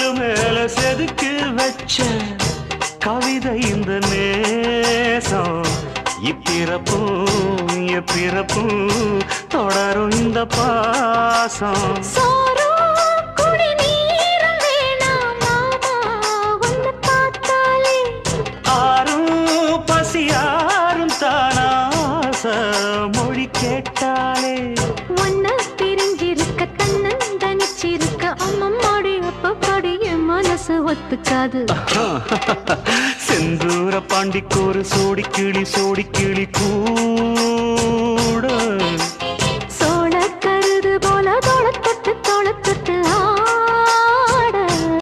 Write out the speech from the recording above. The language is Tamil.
கல்லு மேல செதுக்கு வச்ச கவிதை இந்த நேசம் இப்பிறப்பும் எப்பிறப்பும் தொடரும் இந்த பாசம் ஆரும் பசியாரும் தானாச மொழி கேட்டாலே ஒன்ன பிரிஞ்சிருக்க தன்னந்தனிச்சிருக்க அம்மம்மாடி அப்பப்படி என் மனசு ஒத்துக்காது செந்தூர பாண்டிக்கு ஒரு சோடி கிளி கூ